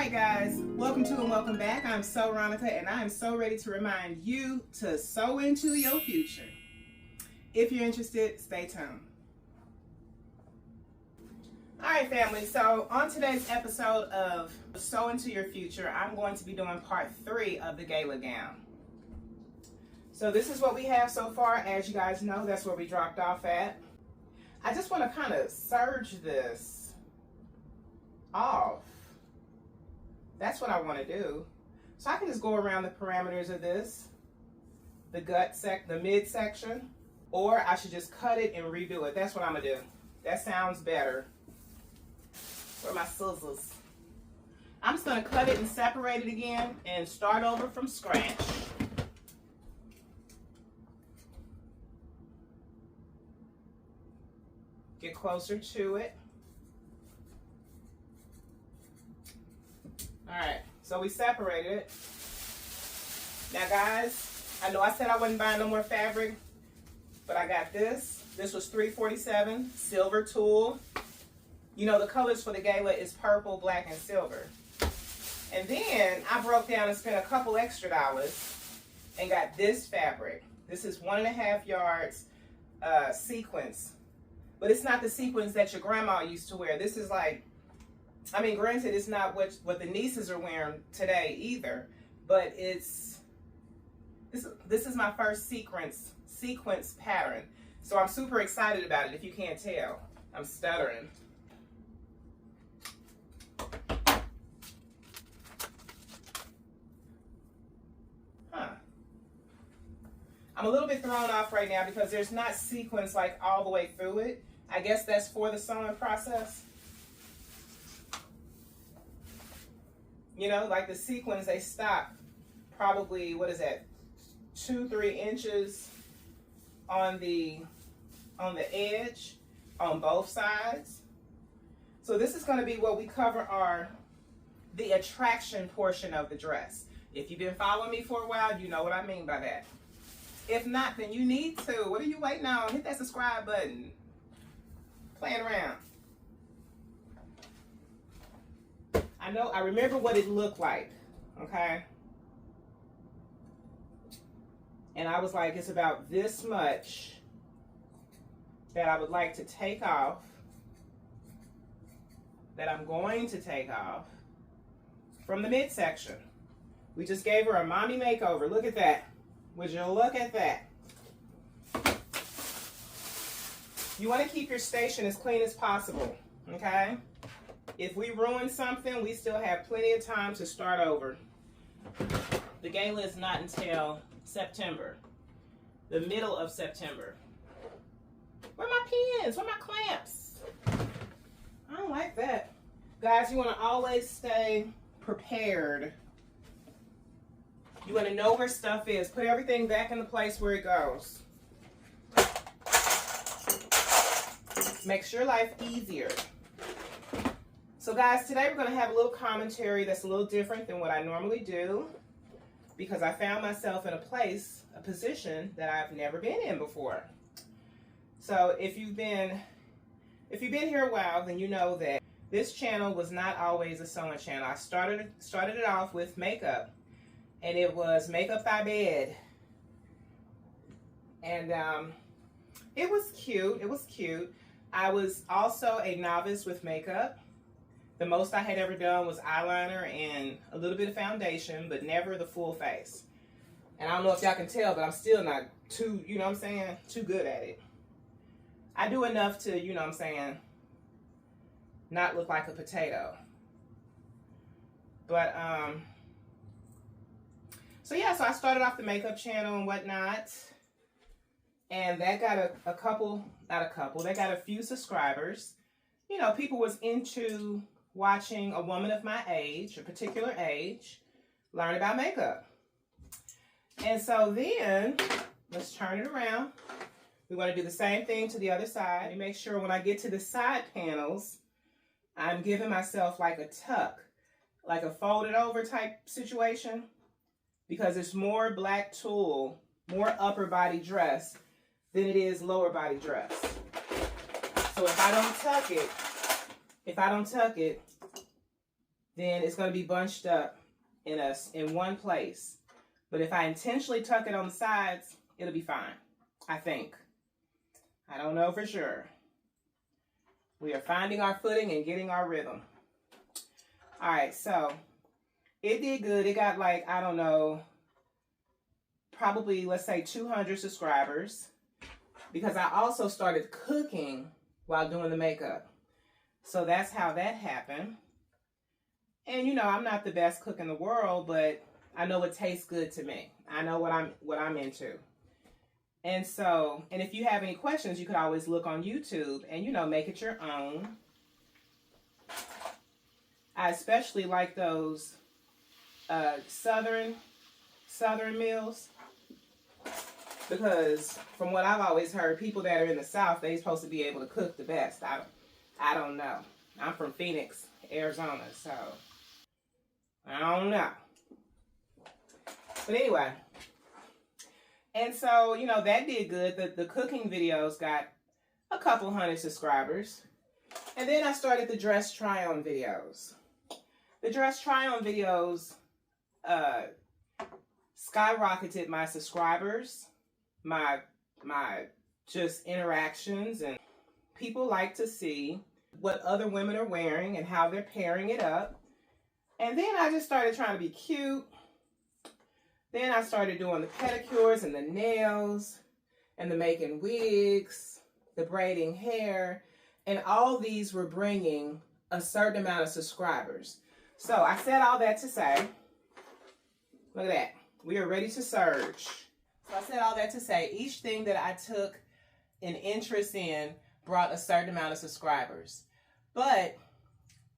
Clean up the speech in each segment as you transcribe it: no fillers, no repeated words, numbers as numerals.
right, guys, welcome to and welcome back. I'm So Ronica, and I am so ready to remind you to sow into your future. If you're interested, stay tuned. All right, family, so on today's episode of Sow Into Your Future, I'm going to be doing part 3 of the gala gown. So this is what we have so far. As you guys know, that's where we dropped off at. I just want to kind of serge this off. That's what I want to do. So I can just go around the parameters of this, the mid section, or I should just cut it and redo it. That's what I'm gonna do. That sounds better. Where are my scissors? I'm just gonna cut it and separate it again and start over from scratch. Get closer to it. All right, so we separated it. Now guys, I know I said I wasn't buying no more fabric, but I got this. This was $347, silver tulle. You know, the colors for the gala is purple, black, and silver. And then I broke down and spent a couple extra dollars and got this fabric. This is 1.5 yards sequins, but it's not the sequins that your grandma used to wear. This is like, I mean, granted, it's not what the nieces are wearing today either, but this is my first sequence pattern. So I'm super excited about it. If you can't tell, I'm stuttering. I'm a little bit thrown off right now because there's not sequins like all the way through it. I guess that's for the sewing process. You know, like the sequins, they stop probably, what is that, 2-3 inches on the edge on both sides. So this is going to be what we cover the attraction portion of the dress. If you've been following me for a while, you know what I mean by that. If not, then you need to. What are you waiting on? Hit that subscribe button. Playing around. I remember what it looked like, okay? And I was like, it's about this much that I would like to take off, that I'm going to take off from the midsection. We just gave her a mommy makeover. Look at that. Would you look at that? You want to keep your station as clean as possible, okay? If we ruin something, we still have plenty of time to start over. The gala is not until September, the middle of September. Where are my pins? Where are my clamps? I don't like that. Guys, you want to always stay prepared. You want to know where stuff is. Put everything back in the place where it goes. Makes your life easier. So guys, today we're going to have a little commentary that's a little different than what I normally do, because I found myself in a position that I've never been in before. So if you've been here a while, then you know that this channel was not always a sewing channel. I started it off with makeup, and it was makeup by bed. And it was cute. It was cute. I was also a novice with makeup. The most I had ever done was eyeliner and a little bit of foundation, but never the full face. And I don't know if y'all can tell, but I'm still not too, you know what I'm saying, too good at it. I do enough to, you know what I'm saying, not look like a potato. But, so yeah, so I started off the makeup channel and whatnot. And that got they got a few subscribers. You know, people was into watching a woman of my age, a particular age, learn about makeup. And so then, let's turn it around. We want to do the same thing to the other side. And make sure when I get to the side panels, I'm giving myself like a tuck, like a folded over type situation, because it's more black tulle, more upper body dress than it is lower body dress. So if I don't tuck it, then it's going to be bunched up in one place. But if I intentionally tuck it on the sides, it'll be fine, I think. I don't know for sure. We are finding our footing and getting our rhythm. All right, so it did good. It got like, I don't know, probably, let's say 200 subscribers, because I also started cooking while doing the makeup. So that's how that happened. And you know, I'm not the best cook in the world, but I know it tastes good to me. I know what I'm into. And so, and if you have any questions, you could always look on YouTube and, you know, make it your own. I especially like those southern meals, because from what I've always heard, people that are in the South, they're supposed to be able to cook the best. I don't know. I'm from Phoenix, Arizona, so I don't know. But anyway, and so, you know, that did good. The cooking videos got a couple hundred subscribers. And then I started the dress try-on videos. The dress try-on videos skyrocketed my subscribers, my just interactions, and people like to see what other women are wearing and how they're pairing it up. And then I just started trying to be cute. Then I started doing the pedicures and the nails and the making wigs, the braiding hair, and all these were bringing a certain amount of subscribers. So I said all that to say, look at that, we are ready to surge. So I said all that to say, each thing that I took an interest in brought a certain amount of subscribers. But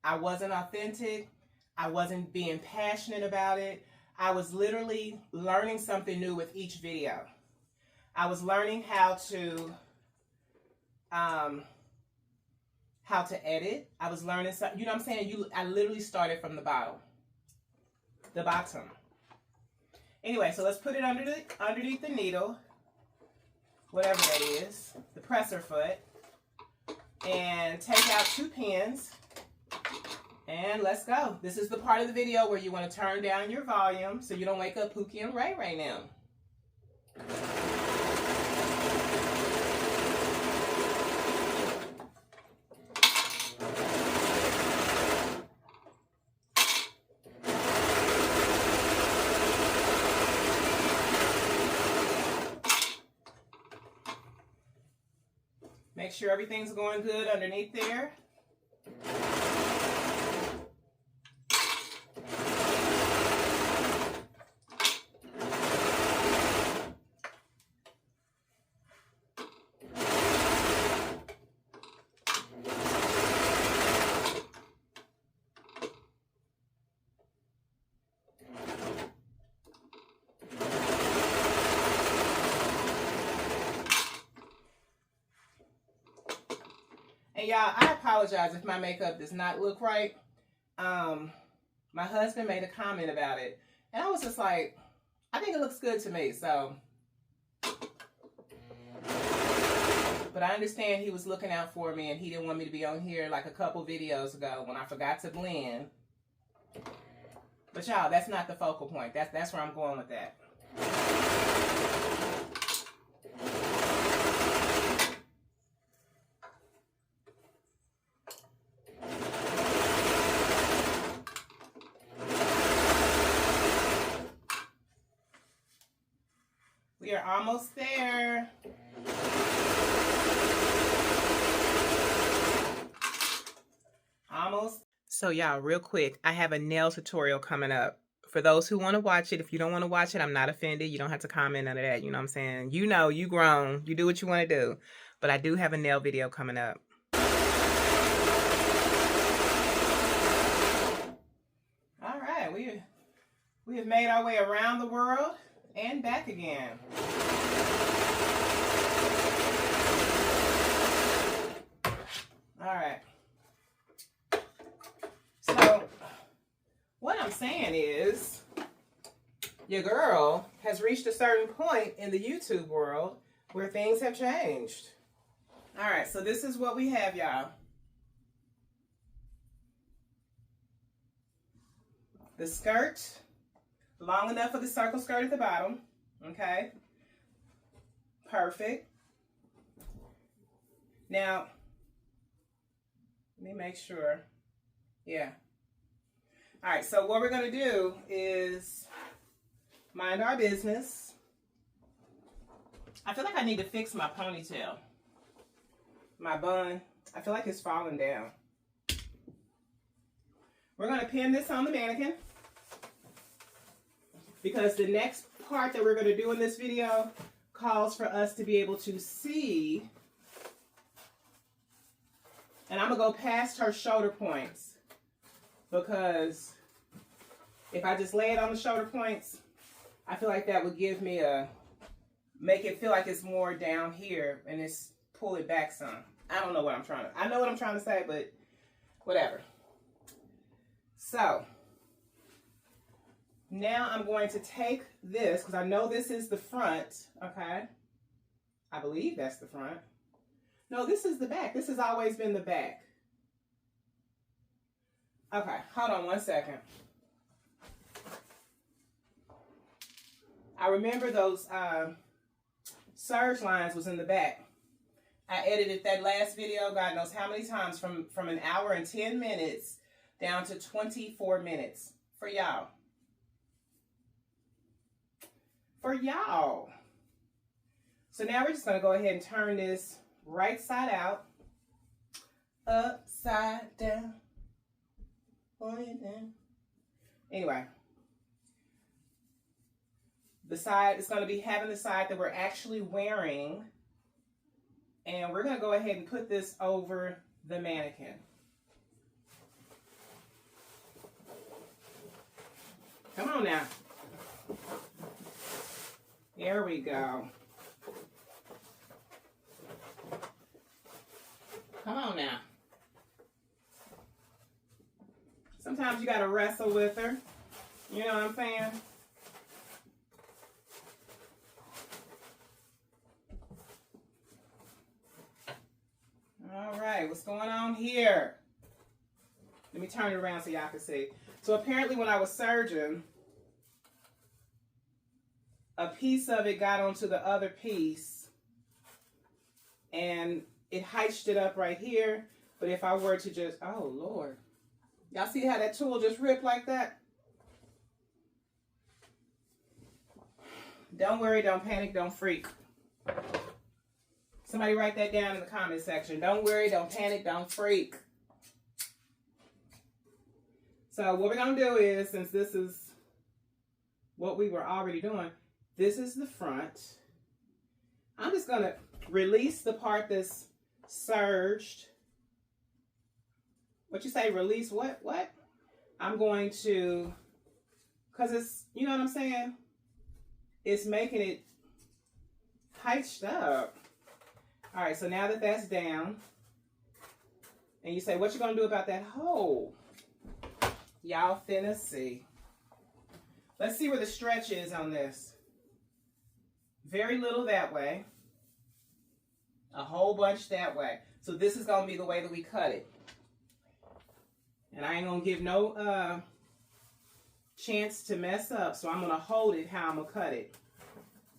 I wasn't authentic. I wasn't being passionate about it. I was literally learning something new with each video. I was learning how to edit. I was learning something, you know what I'm saying? I literally started from the bottom. Anyway, so let's put it underneath the needle, whatever that is, the presser foot, and take out 2 pins, and let's go. This is the part of the video where you want to turn down your volume so you don't wake up Pookie and Ray right now. Make sure everything's going good underneath there. And y'all, I apologize if my makeup does not look right. My husband made a comment about it, and I was just like, I think it looks good to me, so. But I understand he was looking out for me, and he didn't want me to be on here like a couple videos ago when I forgot to blend. But y'all, that's not the focal point. That's where I'm going with that. We are almost there. Almost. So y'all, real quick, I have a nail tutorial coming up. For those who want to watch it, if you don't want to watch it, I'm not offended. You don't have to comment, none of that. You know what I'm saying? You know, you grown. You do what you want to do. But I do have a nail video coming up. All right, we have made our way around the world and back again. All right. So, what I'm saying is, your girl has reached a certain point in the YouTube world where things have changed. All right, so this is what we have, y'all. the skirt, long enough for the circle skirt at the bottom. Okay. Perfect. Now, let me make sure. Yeah. All right, so what we're going to do is mind our business. I feel like I need to fix my ponytail. My bun. I feel like it's falling down. We're going to pin this on the mannequin because the next part that we're going to do in this video calls for us to be able to see. And I'm going to go past her shoulder points because if I just lay it on the shoulder points, I feel like that would give me make it feel like it's more down here and it's pull it back some. I don't know what I'm trying to, I know what I'm trying to say, but whatever. So now I'm going to take this because I know this is the front, okay? I believe that's the front. No, this is the back. This has always been the back. Okay, hold on one second. I remember those serge lines was in the back. I edited that last video, God knows how many times, from an hour and 10 minutes down to 24 minutes for y'all. For y'all. So now we're just going to go ahead and turn this right side out, upside down, point down. Anyway, the side is going to be having the side that we're actually wearing, and we're going to go ahead and put this over the mannequin. Come on now. There we go. Come on now. Sometimes you got to wrestle with her. You know what I'm saying? All right, what's going on here? Let me turn it around so y'all can see. So apparently when I was serging, a piece of it got onto the other piece and it heiched it up right here. But if I were to just, oh Lord. Y'all see how that tool just ripped like that? Don't worry, don't panic, don't freak. Somebody write that down in the comment section. Don't worry, don't panic, don't freak. So what we're going to do is, since this is what we were already doing, this is the front. I'm just going to release the part that's serged. What you say, release what? What? I'm going to, because it's, you know what I'm saying? It's making it heiched up. All right, so now that that's down, and you say, what you going to do about that hole? Y'all finna see. Let's see where the stretch is on this. Very little that way. A whole bunch that way. So this is going to be the way that we cut it. And I ain't going to give no chance to mess up. So I'm going to hold it how I'm going to cut it.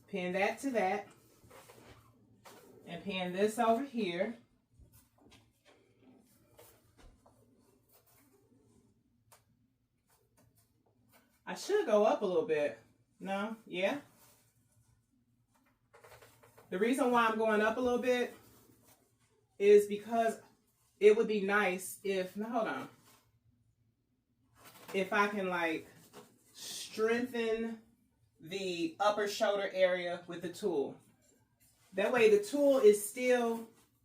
Pin that to that. And pin this over here. I should go up a little bit. No? Yeah? The reason why I'm going up a little bit is because it would be nice if, no, hold on. If I can like strengthen the upper shoulder area with the tool. That way the tool is still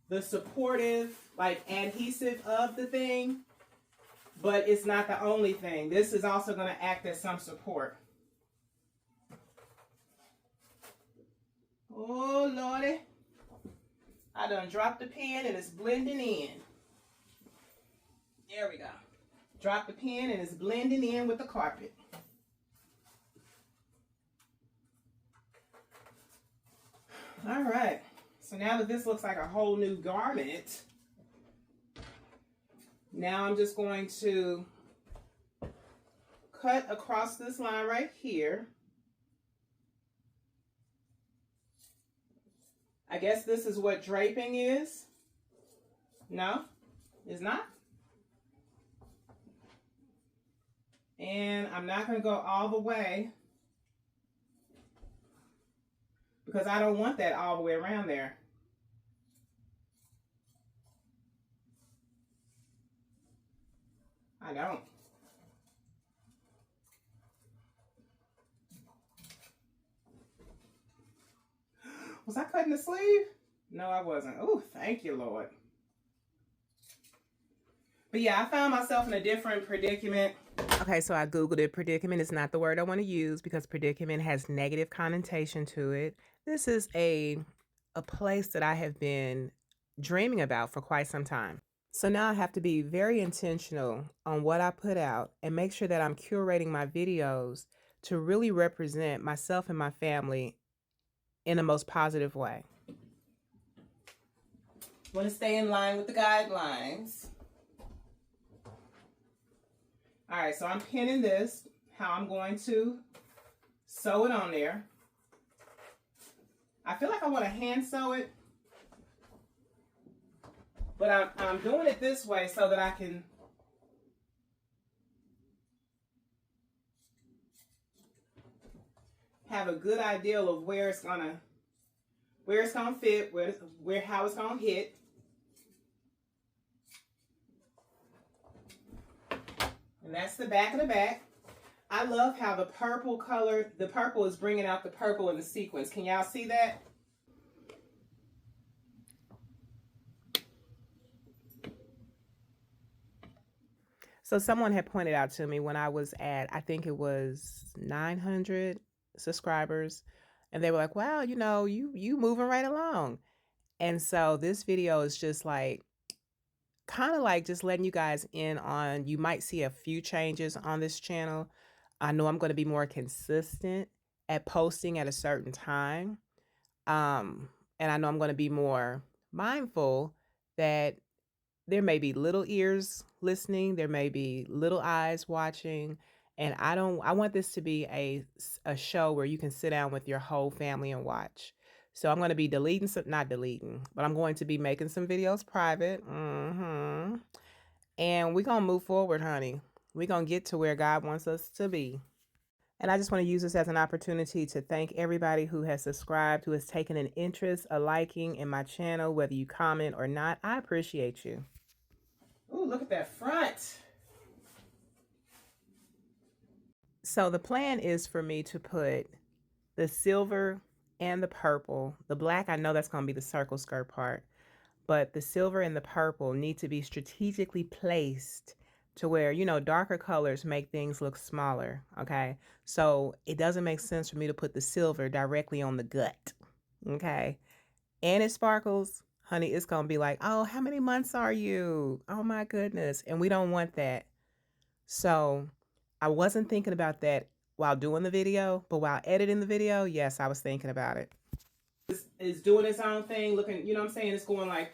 the supportive, like adhesive of the thing, but it's not the only thing. This is also going to act as some support. Oh, Lordy. I done dropped the pen and it's blending in. There we go. Drop the pen and it's blending in with the carpet. All right. So now that this looks like a whole new garment, now I'm just going to cut across this line right here. I guess this is what draping is. No, it's not. And I'm not going to go all the way because I don't want that all the way around there. I don't. Was I cutting the sleeve? No, I wasn't. Oh, thank you, Lord. But yeah, I found myself in a different predicament. Okay, so I Googled it. Predicament is not the word I want to use because predicament has negative connotation to it. This is a place that I have been dreaming about for quite some time. So now I have to be very intentional on what I put out and make sure that I'm curating my videos to really represent myself and my family in the most positive way. Want to stay in line with the guidelines. All right, so I'm pinning this, how I'm going to sew it on there. I feel like I want to hand sew it, but I'm doing it this way so that I can have a good idea of where it's gonna fit, how it's gonna hit. And that's the back of the back. I love how the purple color, the purple is bringing out the purple in the sequence. Can y'all see that? So someone had pointed out to me when I was at, I think it was 900 subscribers, and they were like, wow, you know, you moving right along. And so this video is just like, kind of like just letting you guys in on, you might see a few changes on this channel. I know I'm going to be more consistent at posting at a certain time. And I know I'm going to be more mindful that there may be little ears listening, there may be little eyes watching, and I want this to be a show where you can sit down with your whole family and watch. So I'm going to be deleting some, not deleting, but I'm going to be making some videos private. And we're going to move forward, honey. We're going to get to where God wants us to be. And I just want to use this as an opportunity to thank everybody who has subscribed, who has taken an interest, a liking in my channel, whether you comment or not. I appreciate you. Ooh, look at that front. So the plan is for me to put the silver and the purple. The black, I know that's going to be the circle skirt part, but the silver and the purple need to be strategically placed to where, you know, darker colors make things look smaller, okay? So it doesn't make sense for me to put the silver directly on the gut, okay? And it sparkles, honey, it's going to be like, oh, how many months are you? Oh my goodness. And we don't want that. So I wasn't thinking about that while doing the video, but while editing the video, yes, I was thinking about it. It's doing its own thing, looking, you know what I'm saying? It's going like,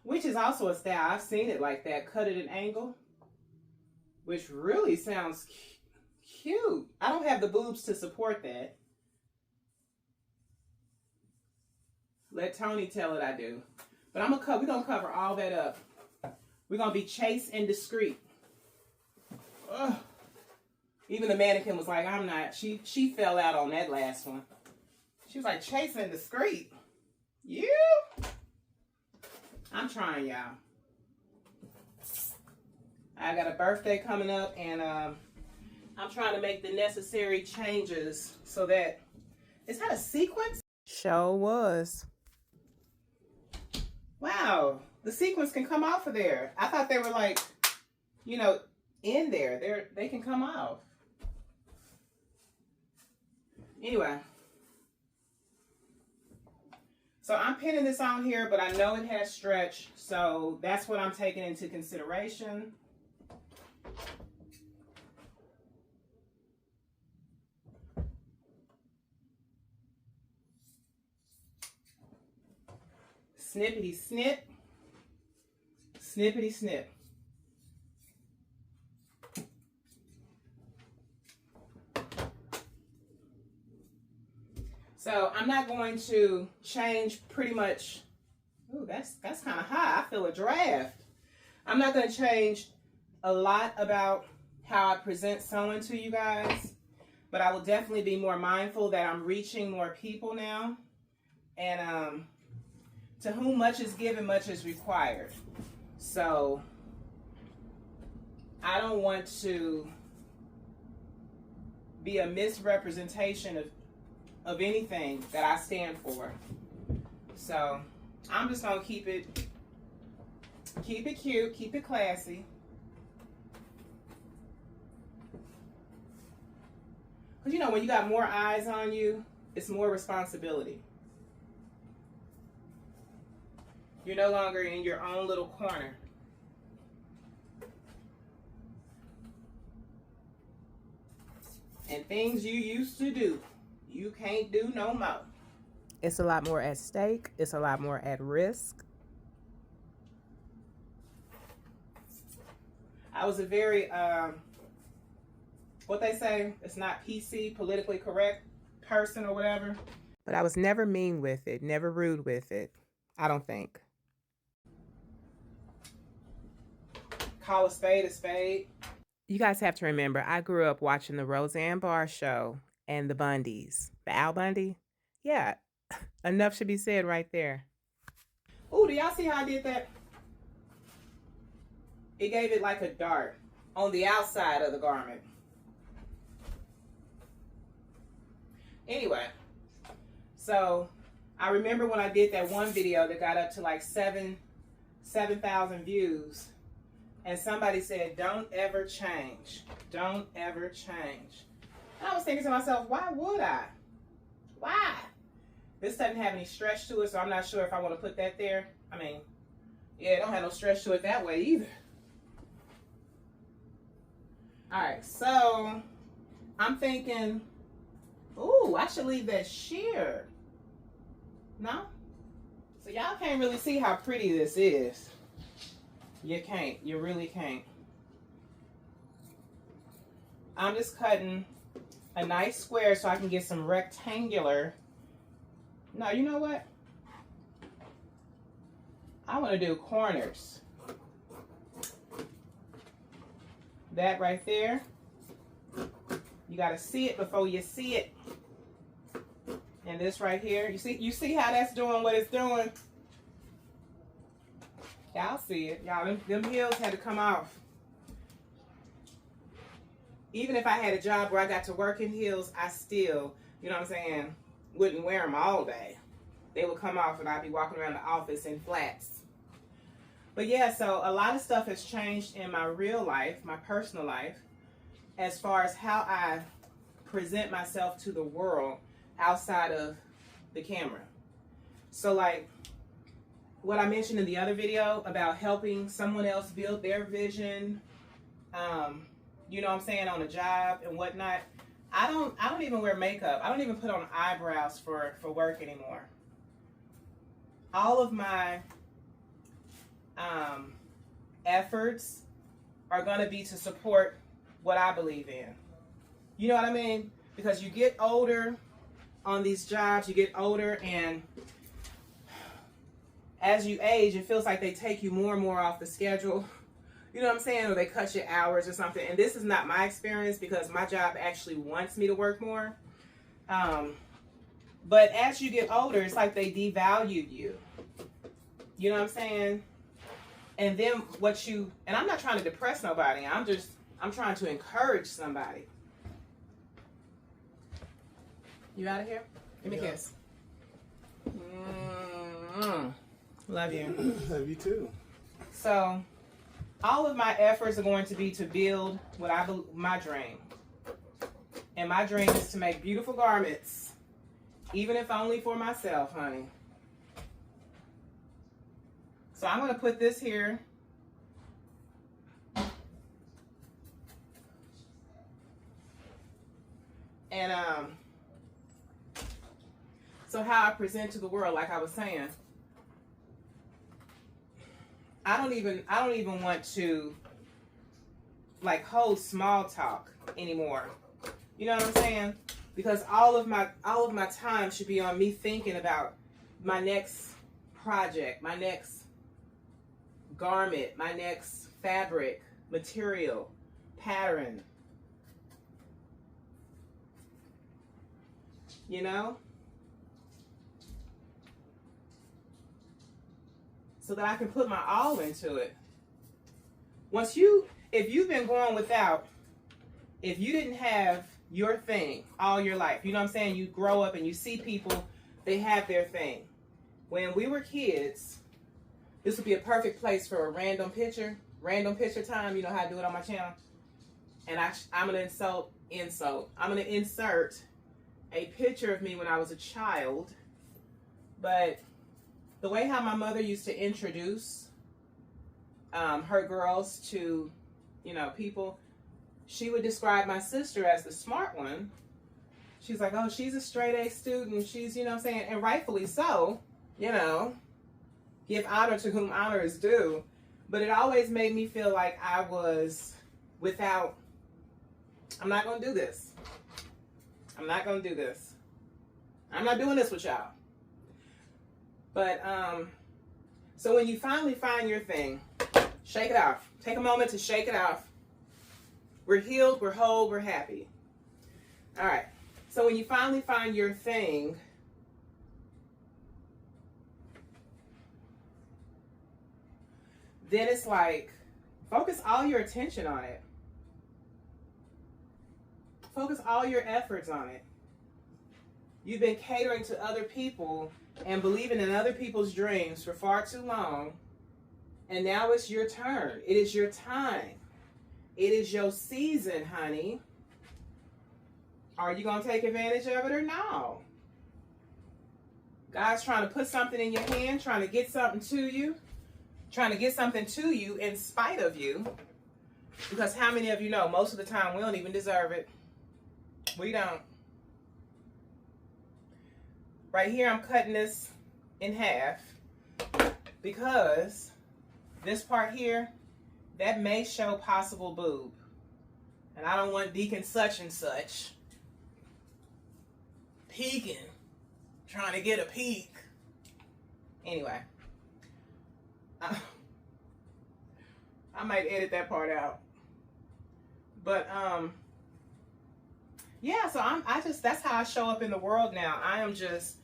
which is also a style. I've seen it like that, cut at an angle, which really sounds cute. I don't have the boobs to support that. Let Tony tell it I do. But we're gonna cover all that up. We're gonna be chaste and discreet. Ugh. Even the mannequin was like, I'm not. She fell out on that last one. She was like, chaste and discreet. You? I'm trying, y'all. I got a birthday coming up, and I'm trying to make the necessary changes so that... Is that a sequence? Sure was. Wow, the sequins can come off of there. I thought they were like, you know, in there. They can come off. Anyway. So I'm pinning this on here, but I know it has stretch, so that's what I'm taking into consideration. Snippity snip. Snippity snip. So I'm not going to change pretty much. Ooh, that's kind of high. I feel a draft. I'm not going to change a lot about how I present sewing to you guys, but I will definitely be more mindful that I'm reaching more people now. And to whom much is given, much is required. So I don't want to be a misrepresentation of anything that I stand for. So I'm just gonna keep it cute, keep it classy. Because you know, when you got more eyes on you, it's more responsibility. You're no longer in your own little corner. And things you used to do, you can't do no more. It's a lot more at stake. It's a lot more at risk. I was a very, what they say, it's not PC, politically correct person or whatever. But I was never mean with it, never rude with it, I don't think. Call a spade a spade. You guys have to remember, I grew up watching the Roseanne Barr show and the Bundys. The Al Bundy? Yeah, enough should be said right there. Ooh, do y'all see how I did that? It gave it like a dart on the outside of the garment. Anyway, so I remember when I did that one video that got up to like 7,000 views. And somebody said, don't ever change. Don't ever change. And I was thinking to myself, why would I? Why? This doesn't have any stretch to it, so I'm not sure if I want to put that there. I mean, yeah, it don't have no stretch to it that way either. All right, so I'm thinking, ooh, I should leave that sheer. No? So y'all can't really see how pretty this is. You can't. You really can't. I'm just cutting a nice square so I can get some rectangular. No, you know what? I want to do corners. That right there. You got to see it before you see it. And this right here. You see how that's doing what it's doing? Y'all see it. Y'all, them heels had to come off. Even if I had a job where I got to work in heels, I still, you know what I'm saying, wouldn't wear them all day. They would come off and I'd be walking around the office in flats. But yeah, so a lot of stuff has changed in my real life, my personal life, as far as how I present myself to the world outside of the camera. So like, what I mentioned in the other video about helping someone else build their vision, you know what I'm saying, on a job and whatnot. I don't even wear makeup. I don't even put on eyebrows for work anymore. All of my efforts are gonna be to support what I believe in. You know what I mean? Because you get older on these jobs, you get older, and as you age, it feels like they take you more and more off the schedule. You know what I'm saying? Or they cut your hours or something. And this is not my experience because my job actually wants me to work more. But as you get older, it's like they devalue you. You know what I'm saying? And then and I'm not trying to depress nobody. I'm trying to encourage somebody. You out of here? Give me a kiss. Love you. Love you too. So, all of my efforts are going to be to build my dream. And my dream is to make beautiful garments, even if only for myself, honey. So I'm going to put this here. And so how I present to the world, like I was saying, I don't even want to like hold small talk anymore. You know what I'm saying? because all of my time should be on me thinking about my next project, my next garment, my next fabric, material, pattern. You know? So that I can put my all into it. If you've been going without, if you didn't have your thing all your life, you know what I'm saying? You grow up and you see people, they have their thing. When we were kids, this would be a perfect place for a random picture time. You know how I do it on my channel? And I'm going to I'm going to insert a picture of me when I was a child. But the way how my mother used to introduce her girls to, you know, people, she would describe my sister as the smart one. She's like, oh, she's a straight A student. She's, you know what I'm saying? And rightfully so, you know, give honor to whom honor is due. But it always made me feel like I was without, I'm not going to do this. I'm not going to do this. I'm not doing this with y'all. But, so when you finally find your thing, shake it off. Take a moment to shake it off. We're healed, we're whole, we're happy. All right. So when you finally find your thing, then it's like, focus all your attention on it. Focus all your efforts on it. You've been catering to other people and believing in other people's dreams for far too long. And now it's your turn. It is your time. It is your season, honey. Are you going to take advantage of it or no? God's trying to put something in your hand, trying to get something to you, in spite of you. Because how many of you know, most of the time we don't even deserve it. We don't. Right here, I'm cutting this in half because this part here, that may show possible boob. And I don't want Deacon such and such peeking, trying to get a peek. Anyway, I might edit that part out. But, yeah, so that's how I show up in the world now. I am just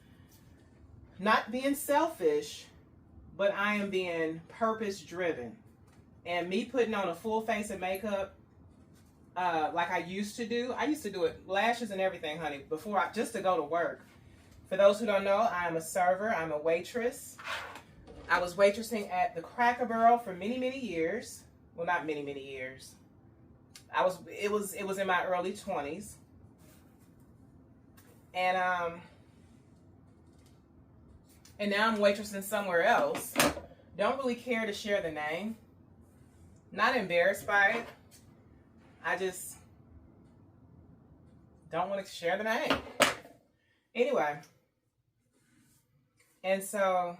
not being selfish, but I am being purpose driven. And me putting on a full face of makeup, like I used to do it, lashes and everything, honey, just to go to work. For those who don't know, I'm a server, I'm a waitress. I was waitressing at the Cracker Barrel for many, many years. Well, not many, many years. It was in my early 20s. And now I'm waitressing somewhere else. Don't really care to share the name. Not embarrassed by it. I just don't want to share the name. Anyway. And so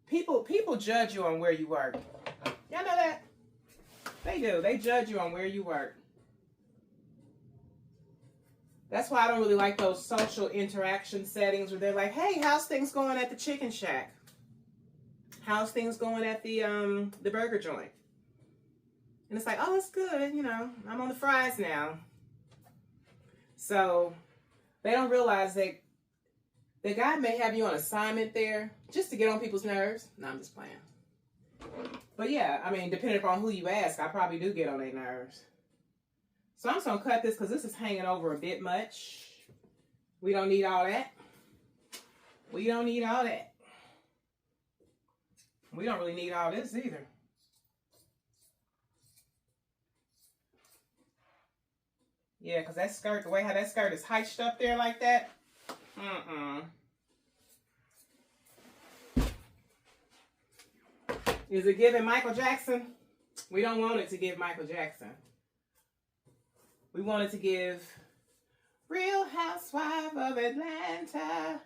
people judge you on where you work. Y'all know that? They do. They judge you on where you work. That's why I don't really like those social interaction settings where they're like, hey, how's things going at the Chicken Shack? How's things going at the burger joint? And it's like, oh, it's good. You know, I'm on the fries now. So they don't realize that God may have you on assignment there just to get on people's nerves. No, I'm just playing. But yeah, I mean, depending upon who you ask, I probably do get on their nerves. So I'm just going to cut this because this is hanging over a bit much. We don't need all that. We don't need all that. We don't really need all this either. Yeah, because that skirt, the way how that skirt is hiked up there like that. Is it giving Michael Jackson? We don't want it to give Michael Jackson. We want it to give Real Housewife of Atlanta,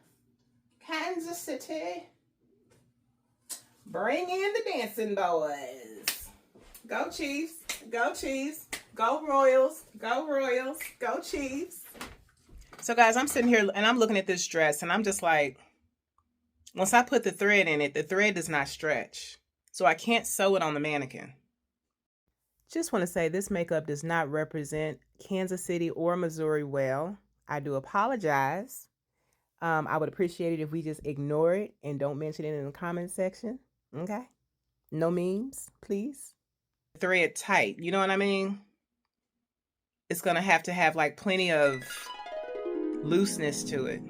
Kansas City. Bring in the dancing boys. Go Chiefs. Go Chiefs. Go Royals, go Royals, go Chiefs. So guys, I'm sitting here and I'm looking at this dress and I'm just like, once I put the thread in it, the thread does not stretch. So I can't sew it on the mannequin. Just want to say this makeup does not represent Kansas City or Missouri well. I do apologize. I would appreciate it if we just ignore it and don't mention it in the comment section. Okay? No memes, please. Thread tight, you know what I mean? It's going to have like plenty of looseness to it.